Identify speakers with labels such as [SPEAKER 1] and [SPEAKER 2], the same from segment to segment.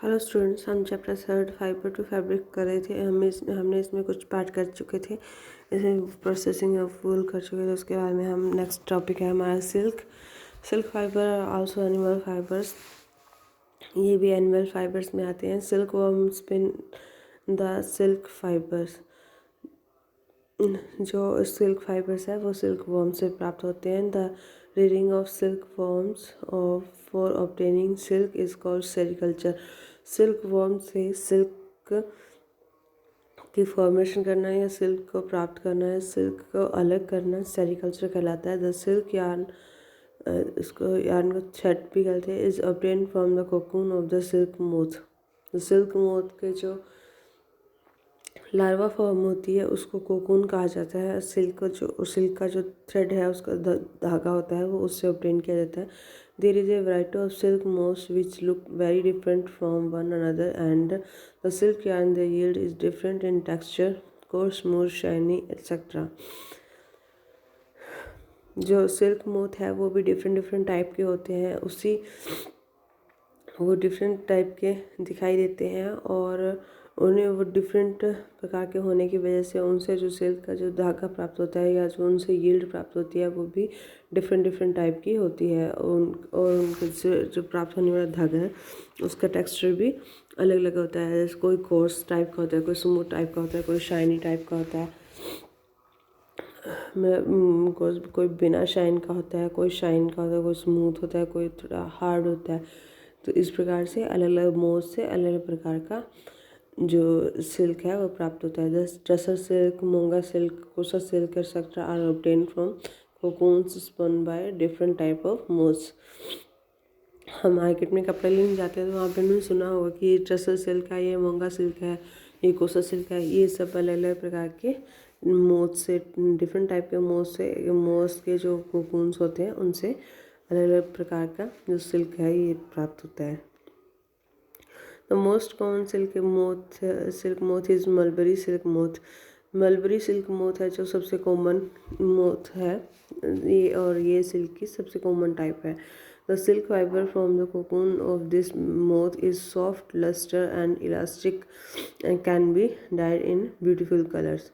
[SPEAKER 1] Hello students, हम chapter third fibre to fabric कर रहे थे। हमने इसमें कुछ पार्ट कर चुके थे। इसमें प्रोसेसिंग ऑफ वूल कर चुके थे। उसके बाद में हम नेक्स्ट टॉपिक है हमारा silk fibre, also animal fibres. ये भी एनिमल फाइबर्स में आते हैं। Silk worm spin the silk fibres. जो सिल्क फाइबर्स है वो सिल्क वर्म से प्राप्त होते हैं। The rearing of silkworms for obtaining silk is called sericulture. Silk worm से सिल्क की फॉर्मेशन करना या सिल्क को प्राप्त करना है, सिल्क को अलग करना सेरीकल्चर कहलाता है। द सिल्क यार्न, इसको यार्न को थ्रेड भी कहते हैं, is obtain from the cocoon of the silk moth. Silk moth के जो लार्वा फॉर्म होती है उसको कोकून कहा जाता है। सिल्क का जो थ्रेड है, उसका धागा होता है, वो उससे ऑब्टेन किया जाता है। There is a variety of silk moths which look very different from one another and the silk yarn they yield is different in texture, coarse, smooth, shiny, etc. जो सिल्क मोथ है वो भी different type के होते हैं। वो different type के दिखाई देते हैं और उन्हें वो डिफरेंट प्रकार के होने की वजह से उनसे जो सिल्क का जो धागा प्राप्त होता है या जो उनसे यील्ड प्राप्त होती है वो भी डिफरेंट टाइप की होती है। और उनके जो प्राप्त होने वाला धागा है उसका टेक्सचर भी अलग अलग होता है। जैसे कोई कोर्स टाइप का होता है, कोई स्मूथ टाइप का होता है, कोई शाइनी टाइप का होता है, कोई बिना शाइन का होता है, कोई शाइन का होता है, कोई स्मूथ होता है, कोई थोड़ा हार्ड होता है। तो इस प्रकार से अलग अलग मोड से अलग अलग प्रकार का जो सिल्क है वो प्राप्त होता है। जैसे tussar silk, muga silk, kosa silk etcetera are obtain from cocoons spun by different type of moths. हम मार्केट में कपड़े लेने जाते हैं तो वहाँ पे हमने सुना होगा कि ये टसर सिल्क है, ये मूंगा सिल्क है, ये कोसा सिल्क है। ये सब अलग अलग प्रकार के मोथ से, डिफरेंट टाइप के मोथ्स के जो कोकून्स होते हैं उनसे अलग अलग प्रकार का जो सिल्क है ये प्राप्त होता है। The most common silk moth is mulberry silk moth. Mulberry silk moth है जो सबसे कॉमन मोथ है ये सिल्क की सबसे कॉमन टाइप है। The silk fibre from the cocoon of this moth is soft, lustre and elastic and can be dyed in beautiful colours.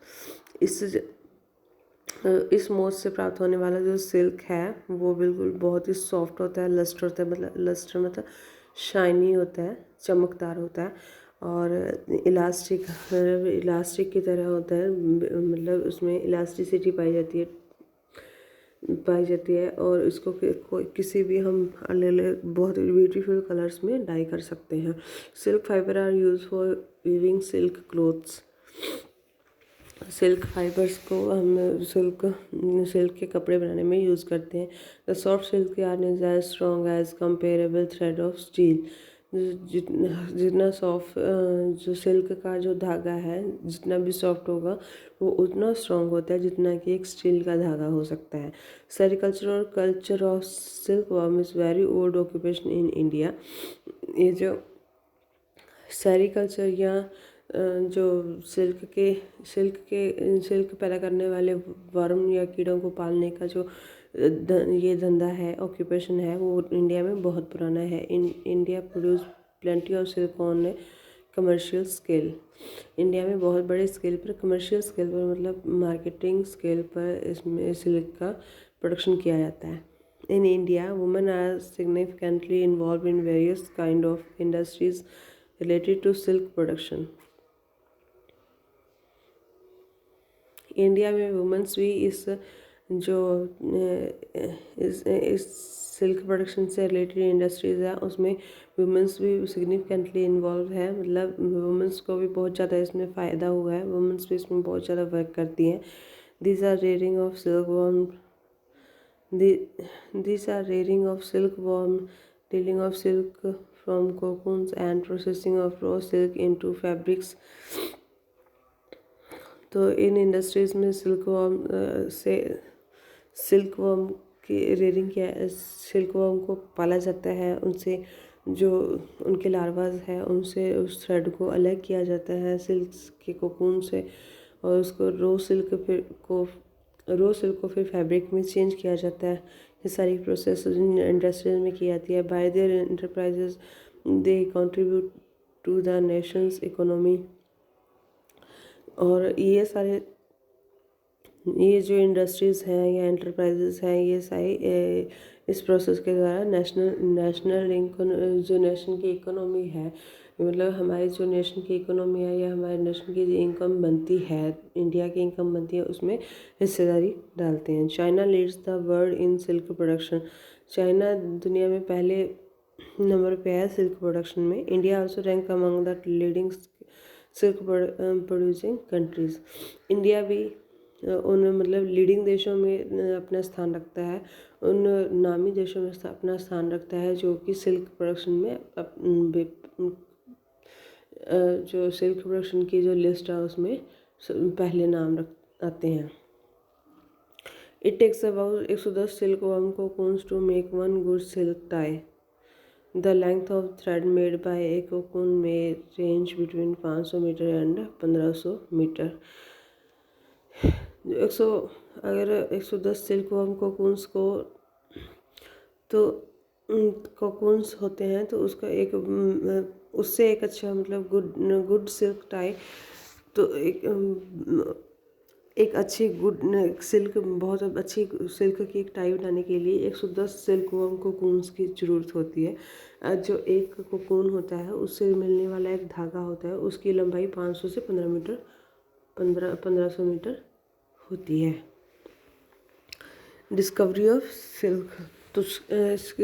[SPEAKER 1] इस moth से प्राप्त होने वाला जो सिल्क है वो बिल्कुल बहुत ही सॉफ्ट होता है, लस्टर होता है, मतलब शाइनी होता है, चमकदार होता है और इलास्टिक की तरह होता है। मतलब उसमें इलास्टिसिटी पाई जाती है और इसको किसी भी हम अलग अलग बहुत ब्यूटीफुल कलर्स में डाई कर सकते हैं। Silk fibre are use for weaving silk clothes. Silk fibres को हम सिल्क के कपड़े बनाने में यूज़ करते हैं। The soft silk yarn is as strong as comparable thread of steel. जितना सॉफ्ट जो सिल्क का जो धागा है जितना भी सॉफ्ट होगा वो उतना स्ट्रॉन्ग होता है जितना कि एक स्टील का धागा हो सकता है। सेरिकल्चर और culture of silk worm is very old occupation in India. ये जो सेरिकल्चर या जो सिल्क पैदा करने वाले वर्म या कीड़ों को पालने का जो ये धंधा है, ऑक्यूपेशन है, वो इंडिया में बहुत पुराना है। India produce plenty of silk on commercial scale. India में बहुत बड़े स्केल पर, कमर्शियल स्केल पर मतलब मार्केटिंग स्केल पर इसमें सिल्क का प्रोडक्शन किया जाता है। In India, women are significantly involved in various kind of industries related to silk production. India में वुमेंस भी इस सिल्क प्रोडक्शन से रिलेटेड इंडस्ट्रीज़ है उसमें वुमेंस भी सिग्निफिकेंटली इन्वॉल्व है। मतलब वुमेंस को भी बहुत ज़्यादा इसमें फ़ायदा हुआ है, वुमेंस भी इसमें बहुत ज़्यादा वर्क करती हैं। These are rearing of silkworm, dealing of silk from cocoons and processing of raw silk into fabrics. तो इन इंडस्ट्रीज़ में सिल्कवर्म की रेयरिंग किया, सिल्कवर्म को पाला जाता है। उनसे जो उनके लार्वाज है उनसे उस थ्रेड को अलग किया जाता है सिल्क के कोकून से और उसको रो सिल्क को फिर फैब्रिक में चेंज किया जाता है। ये सारी प्रोसेस इंडस्ट्रीज में की जाती है। By their enterprises they contribute to the nation's economy. और ये जो इंडस्ट्रीज़ हैं या एंटरप्राइजेस हैं, ये सारी इस प्रोसेस के द्वारा जो नेशन की इकोनॉमी है, मतलब हमारी जो नेशन की इकोनॉमी है या हमारे नेशन की जो इनकम बनती है, इंडिया की इनकम बनती है, उसमें हिस्सेदारी डालते हैं। China leads the world in silk production. China दुनिया में पहले नंबर पे है सिल्क प्रोडक्शन में। India also rank among the leading silk producing countries. India भी उन मतलब लीडिंग देशों में अपना स्थान रखता है, उन नामी देशों में अपना स्थान रखता है जो कि सिल्क प्रोडक्शन में जो सिल्क प्रोडक्शन की जो लिस्ट है उसमें पहले नाम आते हैं। It takes about 110 silk worm cocoons to make one good silk tie. The length of thread made by a cocoon में range between 500 metre and 1500 metre. अगर 110 सिल्क वर्म कोकून्स को तो कोकून्स होते हैं तो उसका उससे एक अच्छा मतलब गुड सिल्क टाई, तो एक अच्छी गुड सिल्क बहुत अच्छी सिल्क की एक टाई बनाने के लिए 110 सिल्क वर्म कोकून्स की ज़रूरत होती है। जो एक कोकून होता है उससे मिलने वाला एक धागा होता है, उसकी लंबाई 500 से 1500 मीटर होती है। डिस्कवरी ऑफ सिल्क, तो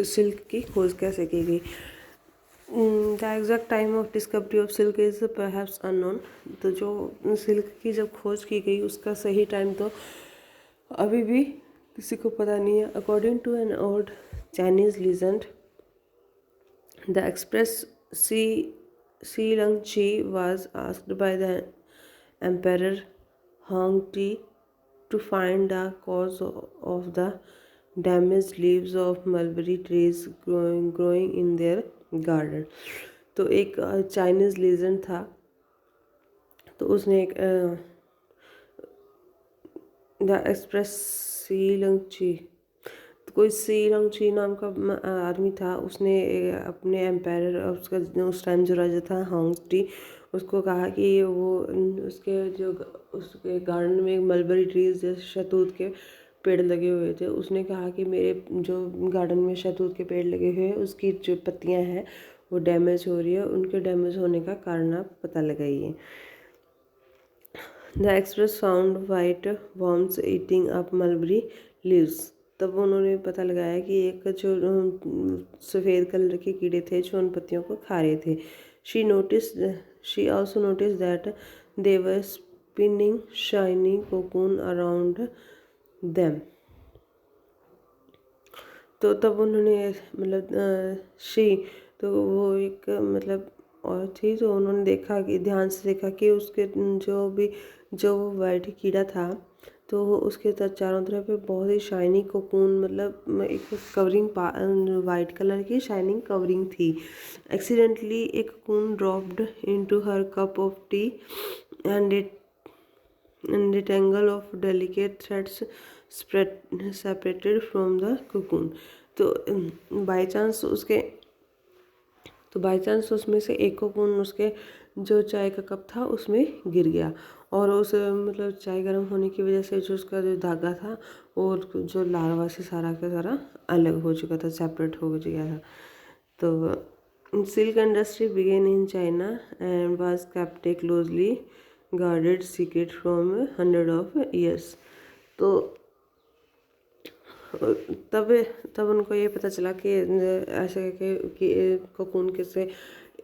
[SPEAKER 1] सिल्क की खोज कैसे की गई? The exact time of discovery of silk is perhaps unknown. तो जो सिल्क की जब खोज की गई उसका सही टाइम तो अभी भी किसी को पता नहीं है। According to an old Chinese legend, the empress Si Ling Chi was asked by the emperor Huang Ti to find the cause of the damaged leaves of mulberry trees growing in their garden। तो एक Chinese legend था, तो उसने एक the empress सी लंगची, तो कोई सी लंगची नाम का आदमी था, उसने अपने एम्पायर उसका उस टाइम जो राजा था होंग टी, उसको कहा कि वो उसके गार्डन में मलबरी ट्रीज जैसे शहतूत के पेड़ लगे हुए थे। उसने कहा कि मेरे जो गार्डन में शहतूत के पेड़ लगे हुए हैं उसकी जो पत्तियां हैं वो डैमेज हो रही है, उनके डैमेज होने का कारण आप पता लगाइए। The express found white worms eating up mulberry leaves. तब उन्होंने पता लगाया कि एक जो सफ़ेद कलर के कीड़े थे जो उन पत्तियों को खा रहे थे। She also notice that they were spinning shiny cocoon around them. तो तब उन्होंने मतलब तो वो एक मतलब और थी, तो उन्होंने देखा कि ध्यान से देखा कि उसके जो वाइट कीड़ा था तो उसके चारों तरफ पे बहुत ही शाइनी कोकून, मतलब एक कवरिंग वाइट कलर की शाइनिंग कवरिंग थी। एक्सीडेंटली एक cocoon dropped into her cup of T and a tangle of delicate threads separated from the cocoon। तो बाई चांस उसमें से एक कोकून उसके जो चाय का कप था उसमें गिर गया, और उस मतलब चाय गर्म होने की वजह से जो उसका जो धागा था और जो लार्वा से सारा का सारा अलग हो चुका था, सेपरेट हो गया था। तो silk industry began in China and was kept a closely guarded secret from 100 of years. तो तब उनको ये पता चला कि ऐसे कि कोकून कैसे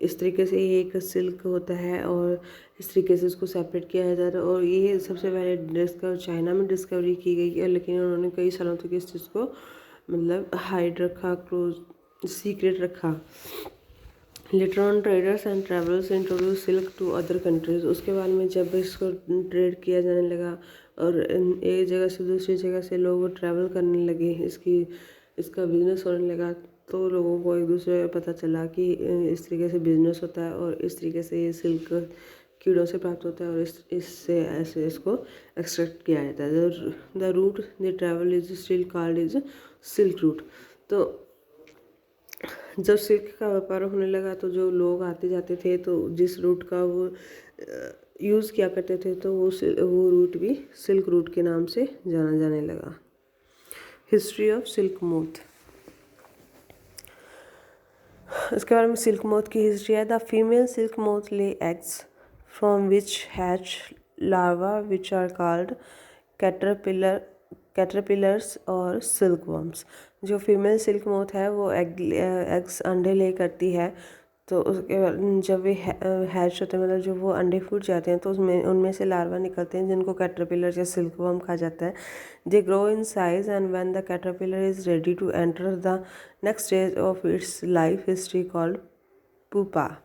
[SPEAKER 1] इस तरीके से ये एक सिल्क होता है और इस तरीके से इसको सेपरेट किया जाता है, और ये सबसे पहले चाइना में डिस्कवरी की गई है। लेकिन उन्होंने कई सालों तक इस चीज़ को मतलब हाइड रखा, क्लोज सीक्रेट रखा। Later on traders and travellers introduce silk to other countries. उसके बाद में जब इसको ट्रेड किया जाने लगा और एक जगह से दूसरी जगह से लोग ट्रैवल करने लगे, इसका बिजनेस होने लगा, तो लोगों को एक दूसरे का पता चला कि इस तरीके से बिजनेस होता है और इस तरीके से ये सिल्क कीड़ों से प्राप्त होता है और इससे ऐसे इसको एक्सट्रैक्ट किया जाता है। The route they travel is still called is silk route. तो जब सिल्क का व्यापार होने लगा तो जो लोग आते जाते थे तो जिस रूट का वो यूज़ किया करते थे तो वो रूट भी सिल्क रूट के नाम से जाना जाने लगा। History of silk moth. इसके बारे में सिल्क मोथ की हिस्ट्री है। The female silk moth lay eggs from which hatch larva which are called caterpillars और सिल्क वर्म्स। जो फीमेल सिल्क मोथ है वो एग्स अंडे ले करती है, तो उसके बाद जब वे हैच होते हैं, मतलब जब वो अंडे फूट जाते हैं तो उसमें उनमें से लार्वा निकलते हैं जिनको कैटरपिलर या सिल्क वर्म कहा जाता है। They grow in size and when the caterpillar is ready to enter the next stage of its life history called pupa.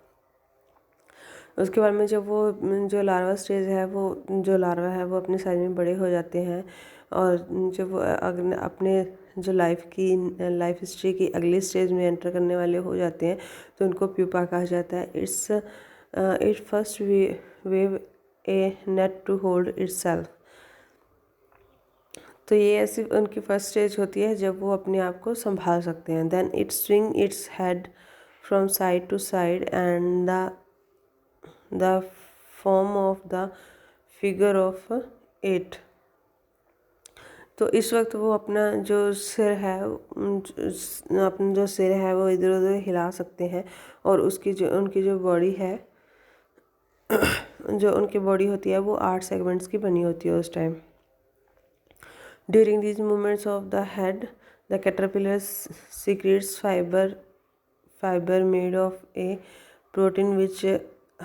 [SPEAKER 1] उसके बाद में जब वो जो लार्वा स्टेज है वो जो लार्वा है वो अपने साइज में बड़े हो जाते हैं और जब वो अपने जो लाइफ हिस्ट्री की अगली स्टेज में एंटर करने वाले हो जाते हैं तो उनको प्यूपा कहा जाता है। It first weave a net to hold itself. तो ये ऐसी उनकी फर्स्ट स्टेज होती है जब वो अपने आप को संभाल सकते हैं। Then it swing its head from side to side and the form of the figure of 8। तो इस वक्त वो अपना जो सिर है अपना जो सिर है वो इधर उधर हिला सकते हैं और उनकी जो बॉडी है जो उनकी बॉडी होती है वो 8 सेगमेंट्स की बनी होती है उस time. During these movements of the head, the caterpillar secretes fiber made of a protein which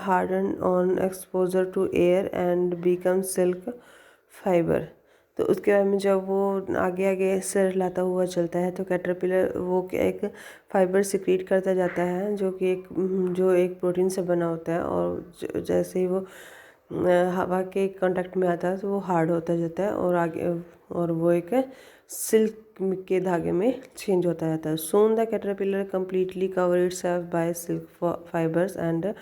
[SPEAKER 1] harden on exposure to air and becomes silk fiber। तो उसके बाद में जब वो आगे आगे सिर हिलाता हुआ चलता है तो कैटरपिलर वो एक फाइबर सिक्रीट करता जाता है जो एक प्रोटीन से बना होता है और जैसे ही वो हवा के कांटेक्ट में आता है तो वो हार्ड होता जाता है और वो एक सिल्क के धागे में चेंज होता जाता है। Soon the caterpillar completely cover itself by silk fibres and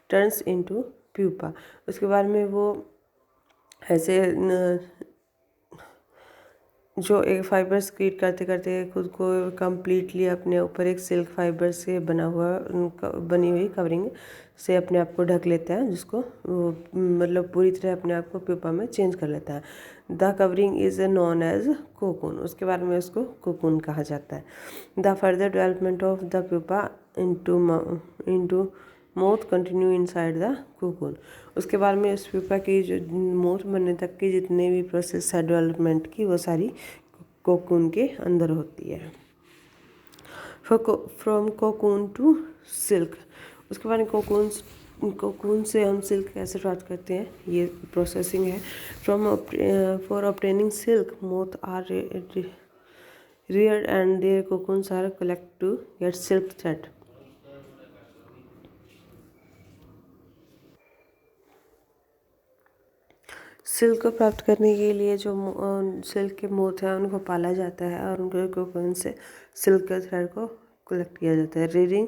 [SPEAKER 1] turns into pupa. उसके बाद में वो ऐसे जो एक फाइबर स्क्रीट करते करते खुद को कम्प्लीटली अपने ऊपर एक सिल्क फाइबर से बनी हुई कवरिंग से अपने आप को ढक लेता है, जिसको वो मतलब पूरी तरह अपने आप को प्यूपा में चेंज कर लेता है। The covering is known as cocoon. उसके बाद में उसको कोकून कहा जाता है। The further development of the pupa into moth continue inside the cocoon. उसके बाद में इस प्यूपा की जो मोथ बनने तक की जितने भी प्रोसेस है डेवलपमेंट की वो सारी कोकून के अंदर होती है। From cocoon to silk. उसके बाद कोकून से हम सिल्क कैसे प्राप्त करते हैं, ये प्रोसेसिंग है। For obtaining silk moth are reared and their cocoons are collected to get silk thread। Silk को प्राप्त करने के लिए जो सिल्क के मोथ हैं उनको पाला जाता है और उनके कोकून से सिल्क के थ्रेड को कलेक्ट किया जाता है। Rearing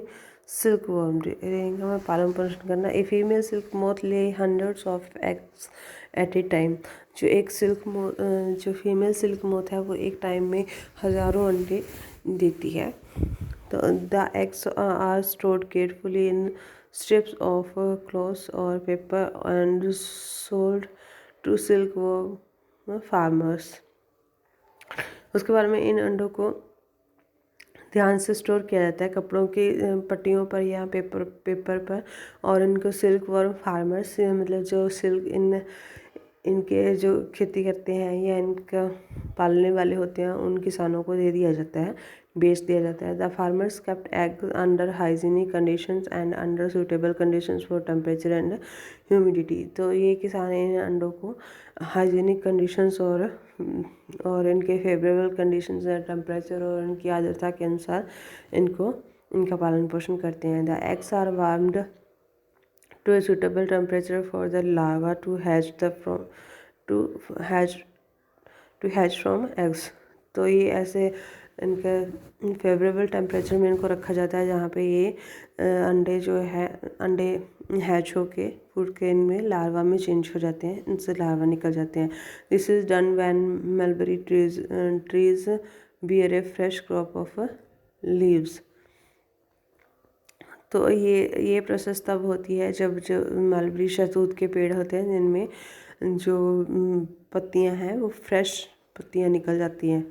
[SPEAKER 1] silk worm. रेयरिंग हमें पालन पोषण करना। ए फीमेल सिल्क मोथ ले hundreds of eggs eight A time. जो फीमेल सिल्क मोथ है वो एक टाइम में हज़ारों अंडे देती है। तो the eggs are stored carefully in strips of cloth और paper and sold to silk worm farmers. उसके बाद में इन अंडों को ध्यान से स्टोर किया जाता है कपड़ों की पट्टियों पर या पेपर पर और इनको सिल्क वर्म फार्मर्स मतलब जो इनके जो खेती करते हैं या इनका पालने वाले होते हैं उन किसानों को दे दिया जाता है, बेच दिया जाता है। The farmers kept egg under hygienic conditions and under suitable conditions for temperature and humidity. तो ये किसान इन अंडों को हाइजीनिक कंडीशंस और इनके फेवरेबल कंडीशंस टेम्परेचर और इनकी आर्द्रता के अनुसार इनका पालन पोषण करते हैं। The eggs are warmed to a suitable temperature for the larva to hatch from eggs। तो ये ऐसे इनके फेवरेबल टेम्परेचर में इनको रखा जाता है जहाँ पे ये अंडे हैच होके फूट के इनमें लार्वा में चेंज हो जाते हैं, इनसे लार्वा निकल जाते हैं। This is done when mulberry trees bear a fresh crop of leaves. तो ये प्रोसेस तब होती है जब जो मलबरी शहतूत के पेड़ होते हैं जिनमें जो पत्तियां हैं वो फ्रेश पत्तियां निकल जाती हैं।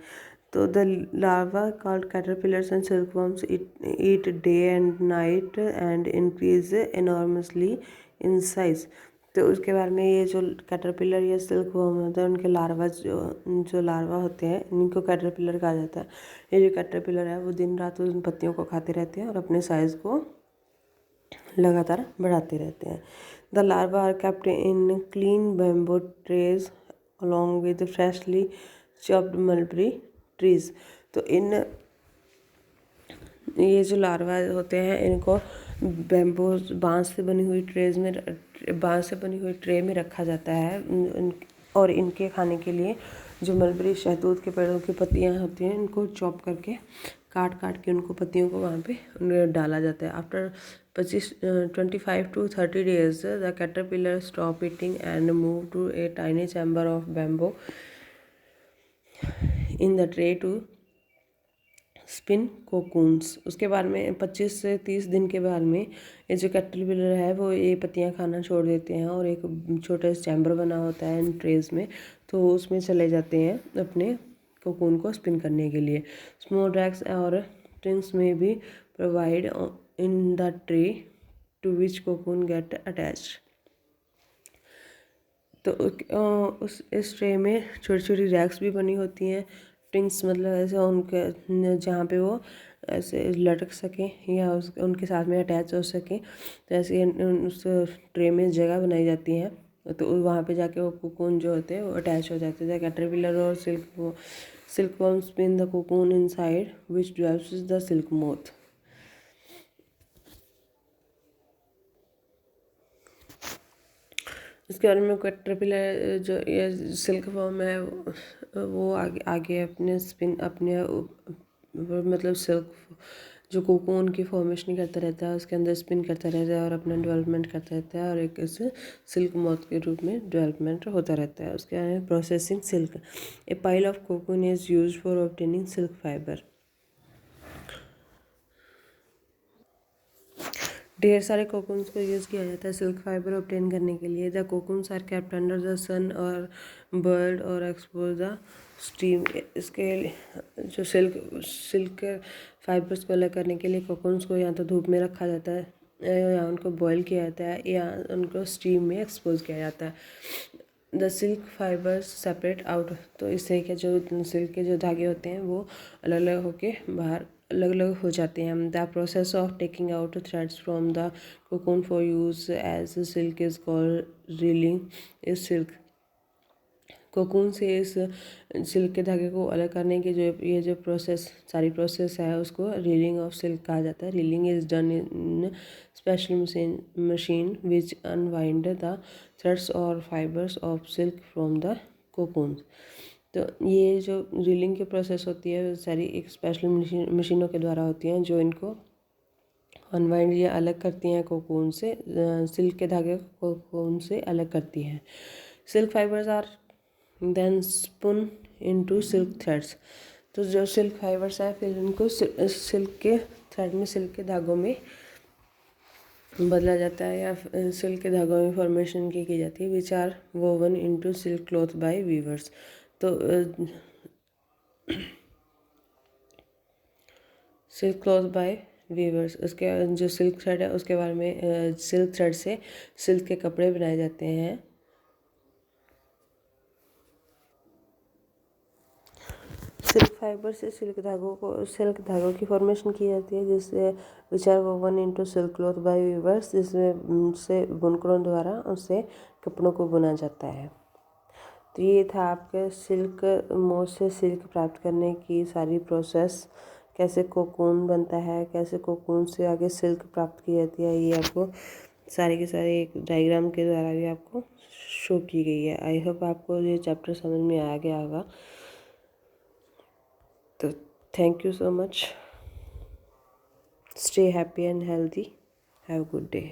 [SPEAKER 1] तो the larva called caterpillars and silkworms eat day and night and increase enormously in size. तो उसके बाद में ये जो कैटरपिलर या सिल्कवर्म होते हैं उनके लार्वा जो लार्वा होते हैं इनको कैटरपिलर कहा जाता है। ये जो कैटरपिलर है वो दिन रात उन पत्तियों को खाते रहते हैं और अपने साइज़ को लगातार बढ़ाते रहते हैं। The larva are kept in clean bamboo trays along with freshly chopped mulberry trees. तो ये जो लार्वा होते हैं इनको बैम्बू बांस से बनी हुई ट्रे में रखा जाता है और इनके खाने के लिए जो मलबरी शहतूत के पेड़ों की पत्तियां होती हैं इनको चॉप करके काट के उनको पत्तियों को वहाँ पे डाला जाता है। After 25 to 30 days the caterpillar stop eating and move to a tiny chamber of bamboo in the tray to spin cocoons. उसके बाद में 25 से 30 दिन के बाद में ये जो कैटरपिलर है वो ये पत्तियां खाना छोड़ देते हैं और एक छोटा सा चैम्बर बना होता है इन ट्रेज में, तो उसमें चले जाते हैं अपने कोकून को स्पिन करने के लिए। स्मॉल ड्रैग्स और ट्रिंग्स में भी provide in the tray to which cocoon get attached. तो इस ट्रे में छोटी छोटी रैक्स भी बनी होती हैं। ट्रिंग्स मतलब ऐसे उनके जहाँ पे वो ऐसे लटक सकें या उनके साथ में अटैच हो सकें, तो ऐसे उस ट्रे में जगह बनाई जाती है। तो वहाँ पे जाके वो कोकून जो होते हैं वो अटैच हो जाते हैं। कैटरपिलर और silkworm spin the cocoon inside which develops the silk moth. इसके बारे में कैटरपिलर जो ये सिल्क फॉर्म है वो आगे अपने मतलब सिल्क जो कोकून की फॉर्मेशन करता रहता है उसके अंदर स्पिन करता रहता है और अपना डेवलपमेंट करता रहता है और एक इस सिल्क मोथ के रूप में डेवलपमेंट होता रहता है। उसके बाद में processing silk. A pile of cocoon is used for obtaining silk fibre. ढेर सारे कोकून्स को यूज़ किया जाता है सिल्क फाइबर ऑब्टेन करने के लिए। The cocoons are kept under the sun और बर्ड और एक्सपोज द स्टीम। इसके जो सिल्क फाइबर्स को अलग करने के लिए कोकून्स को या तो धूप में रखा जाता है या उनको बॉयल किया जाता है या उनको स्टीम में एक्सपोज किया जाता है। The silk fibres separate out. तो इससे क्या जो सिल्क के जो धागे होते हैं वो अलग अलग होके बाहर अलग अलग हो जाते हैं। The process of taking out threads from the cocoon for use as silk is called reeling is silk. Cocoon से इस सिल्क के धागे को अलग करने की जो सारी प्रोसेस है उसको रीलिंग ऑफ सिल्क कहा जाता है। Reeling is done in special machine which unwind the threads और fibres of silk from the cocoon. तो ये जो रीलिंग की प्रोसेस होती है सारी एक स्पेशल मशीनों के द्वारा होती हैं जो इनको अनवाइंड या अलग करती हैं कोकून से, सिल्क के धागे को कोकून से अलग करती हैं। Silk fibres are then spun into silk threads. तो जो सिल्क फाइबर्स हैं फिर इनको सिल्क के थ्रेड में सिल्क के धागों में बदला जाता है या सिल्क के धागों में फॉर्मेशन की जाती है which are woven into silk cloth by weavers. तो सिल्क क्लॉथ बाय वीवर्स उसके जो सिल्क थ्रेड है उसके बारे में सिल्क थ्रेड से सिल्क के कपड़े बनाए जाते हैं। सिल्क फाइबर से सिल्क धागों की फॉर्मेशन की जाती है जिससे which are woven into silk cloth by weavers, जिसमें से बुनकरों द्वारा उससे कपड़ों को बुना जाता है। तो ये था आपके सिल्क मोथ से सिल्क प्राप्त करने की सारी प्रोसेस, कैसे कोकून बनता है, कैसे कोकून से आगे सिल्क प्राप्त की जाती है, ये आपको सारे के सारे एक डायग्राम के द्वारा भी आपको शो की गई है। आई होप आपको ये चैप्टर समझ में आ गया होगा। तो thank you so much. Stay happy and healthy. Have a good day.